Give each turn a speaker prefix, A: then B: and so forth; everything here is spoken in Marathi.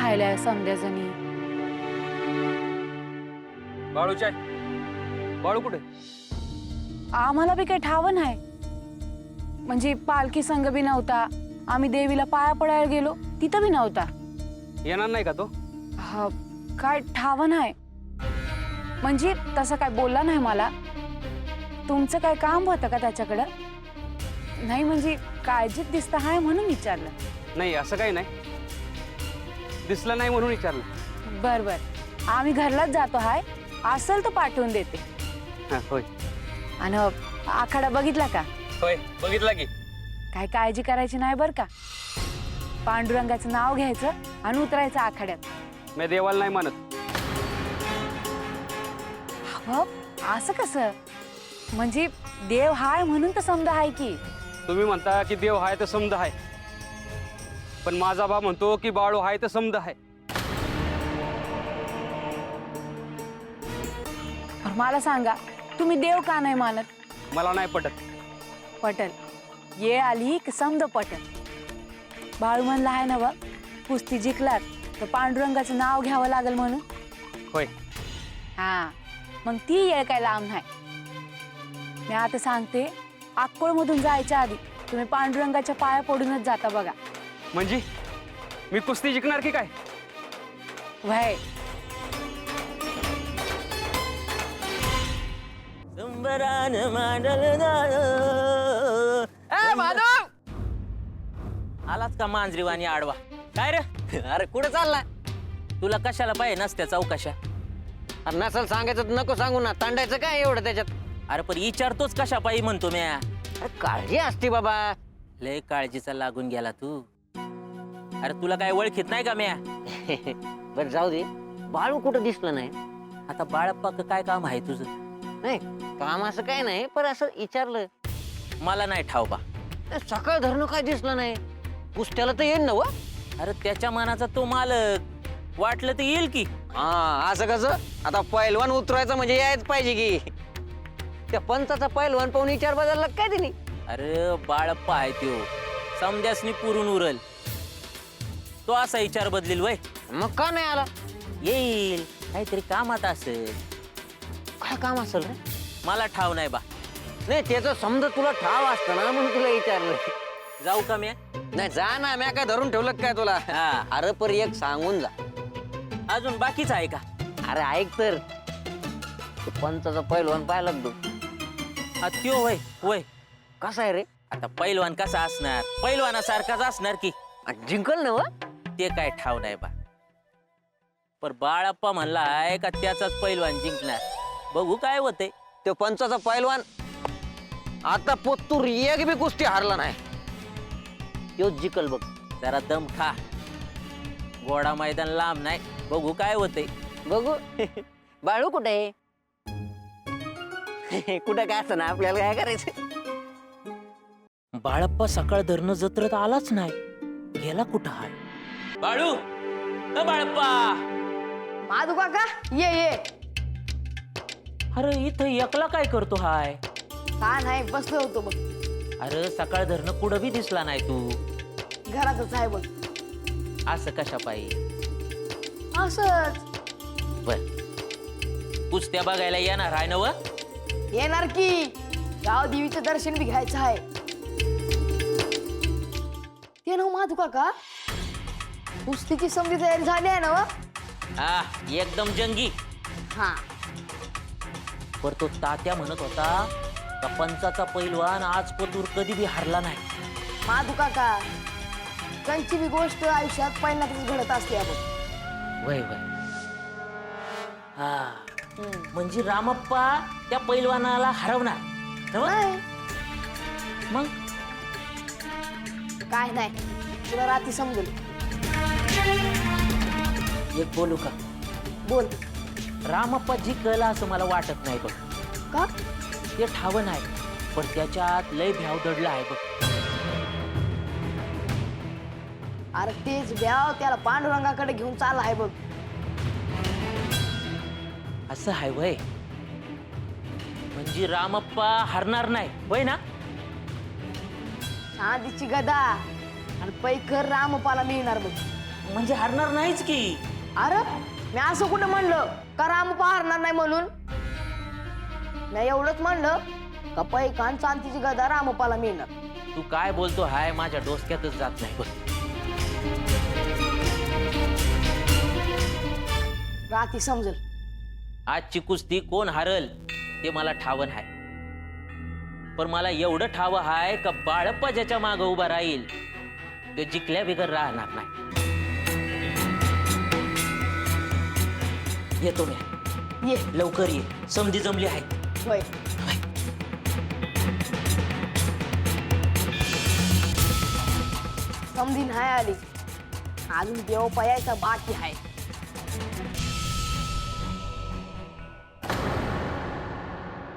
A: राहिलाय समध्याजणी.
B: बाळूच्या बाळू कुठे?
A: आम्हाला बी काही ठाव नाही. म्हणजे पालखी संघ बी नव्हता. आम्ही देवीला पाया पडायला गेलो तिथं बी नव्हता.
B: येणार नाही का तो?
A: हा, काय ठाव नाही. म्हणजे तसं काय बोलला नाही मला. तुमचं काय काम होतं का त्याच्याकडं? नाही म्हणजे काळजीत दिसत आहे म्हणून विचारलं.
B: नाही असं काही नाही, दिसलं नाही म्हणून विचारलं.
A: बर बर, आम्ही घरलाच जातो हाय. असेल तर पाठवून देते.
B: होय
A: आणि आखाडा बघितला का?
B: होय बघितला की.
A: काय काळजी करायची नाही बर का. पांडुरंगाचं नाव घ्यायचं आणि उतरायचं आखाड्यात.
B: मी देवाला नाही मानत.
A: हो, असं कसं? म्हणजे देव हाय म्हणून तर समजा आहे की.
B: तुम्ही म्हणता की देव हाय तर समजा आहे, पण माझा बाप म्हणतो की बाळू हाय तर समजा आहे.
A: मला सांगा, तुम्ही देव का नाही मानत?
B: मला नाही पटत.
A: पटल, ये आली की समज पटल. बाळू म्हणला आहे ना, कुस्ती जिंकलात तर पांडुरंगाचं नाव घ्यावं लागेल म्हणून.
B: होय.
A: हा, मग ती येळ काय लांब नाही. मी आता सांगते, अक्कोळमधून जायच्या आधी तुम्ही पांडुरंगाच्या पाया पडूनच जाता बघा.
B: म्हणजे मी कुस्ती जिंकणार की काय?
A: वय
C: संबरान मांडल माधव आलाच का मांजरीवाणी आडवा? काय रे? अरे कुठं चाललाय? तुला कशाला पाहिजे नसत्या चौकशा?
D: अरे नसल सांगायचं तर नको सांगू ना, तांडायचं काय एवढं त्याच्यात?
C: अरे पण विचारतोच कशा पाहिजे म्हणतो म्या.
D: अरे काळजी असते बाबा.
C: लय काळजीचा लागून गेला तू. अरे तुला काय ओळखीत नाही का म्या?
D: बरं जाऊ दे, बाळू कुठं दिसलं नाही.
C: आता बाळप्पा काय काम आहे तुझं?
D: नाही काम असं काय नाही, पण असं विचारलं.
C: मला नाही ठाव बा.
D: सकाळ धरणं काय दिसलं नाही. कुस्त्याला तर येईल ना व?
C: अरे त्याच्या मनाचा तो मालक, वाटलं तर येईल की.
D: हा असं कसं? आता पैलवान उतरायचं म्हणजे यायच पाहिजे की. त्या पंचाचा पैलवान पाहून विचार बदलला काय तिने?
C: अरे बाळप्पा आहे त्यो, समद्यासनी पुरून उरल. तो असा विचार बदलील वय.
D: मग का नाही आला?
C: येईल, काहीतरी कामात असेल.
D: काय काम असेल रे?
C: मला ठाव नाही बा.
D: नाही त्याचं समजा तुला ठाव असतं ना म्हणून तुला विचारलं.
C: जाऊ का म्या?
D: नाही जा ना, म्या काय धरून ठेवलं काय तुला?
C: हा.
D: अरे पर एक सांगून जा.
C: अजून बाकीच आहे का?
D: अरे ऐक तर, ते पंचाचा पैलवान पाहायला लागतो.
C: हा त्यो वय वय.
D: कसा आहे रे?
C: आता पैलवान कसा असणार? पैलवानासारखाच असणार की.
D: जिंकल ना व?
C: ते काय ठाव नाही बा. पर बाळप्पा म्हणला आहे का त्याचाच पैलवान जिंकणार. बघू काय होते.
D: तो पंचाचा पैलवान आता पोत्तूर एक बी कुस्ती हारला नाही. यो जिंकल बघ.
C: जरा दम खा. गोडा मैदान लांब नाही. बघू काय होते.
D: बघू. बाळू कुठे आहे? कुठं काय असं ना, आपल्याला काय करायचं?
C: बाळप्पा सकाळ धरणं जत्रत आलाच नाही. गेला कुठं हाय? बाळू, बाळप्पा.
A: माधू काका, ये ये.
C: अरे इथं एकला काय करतो हाय?
A: का नाही, बसलो होतो बघ.
C: अरे सकाळ धरणं कुठं बी दिसला नाही तू.
A: घरातच आहे बघ.
C: असं कशा पाहिजे?
A: असंच.
C: बर, कुस्त्या बघायला येणार आहे ना व?
A: येणार की. गाव देवीचं दर्शन बी घ्यायचं आहे. ते ना माधू काका, कुस्तीची समजी तयारी झाली आहे ना व?
C: हा, एकदम जंगी.
A: हा.
C: पर तो तात्या म्हणत होता का पंचाचा पैलवान आज पतूर कधी बी हारला नाही.
A: माधू काका, त्यांची बी गोष्ट आयुष्यात पहिल्यांदाच घडत असते आपण.
C: वय वय. हा, म्हणजे रामप्पा त्या पैलवानाला हरवणार नव्ह?
A: नाही
C: मग
A: काय नाही, तुला रात्री समजेल.
C: एक बोलू का?
A: बोल.
C: रामप्पा जिंकला असं मला वाटत नाही बघ.
A: का?
C: ते ठाव नाही, पण त्याच्यात लय भ्याव दडला आहे बघ.
A: अरे तेच ब्याव त्याला पांडुरंगाकडे घेऊन चालला आहे बघ.
C: असं आहे वय. म्हणजे रामप्पा हरणार नाही वय ना?
A: चांदीची गदा आणि पैकर रामपाला मिळणार बघ.
C: म्हणजे हरणार नाहीच की.
E: अरे मी असं कुठं म्हणलं का रामप्पा हरणार नाही म्हणून. मी एवढंच म्हणलं का पैकान चांदीची गदा रामप्पाला मिळणार.
C: तू काय बोलतो हाय माझ्या डोसक्यातच जात नाही बघ.
E: राती समजेल.
C: आजची कुस्ती कोण हारल ते मला ठावं आहे. पण मला एवढं ठावं हाय का बाळप्पा ज्याच्या मागं उभा राहील तो जिंकल्या बिगर राहणार नाही. येतो मी.
E: ये
C: लवकर ये. समधी जमली आहे.
E: होय. समधी नाही आली अजून देव पयायचा बाकी आहे.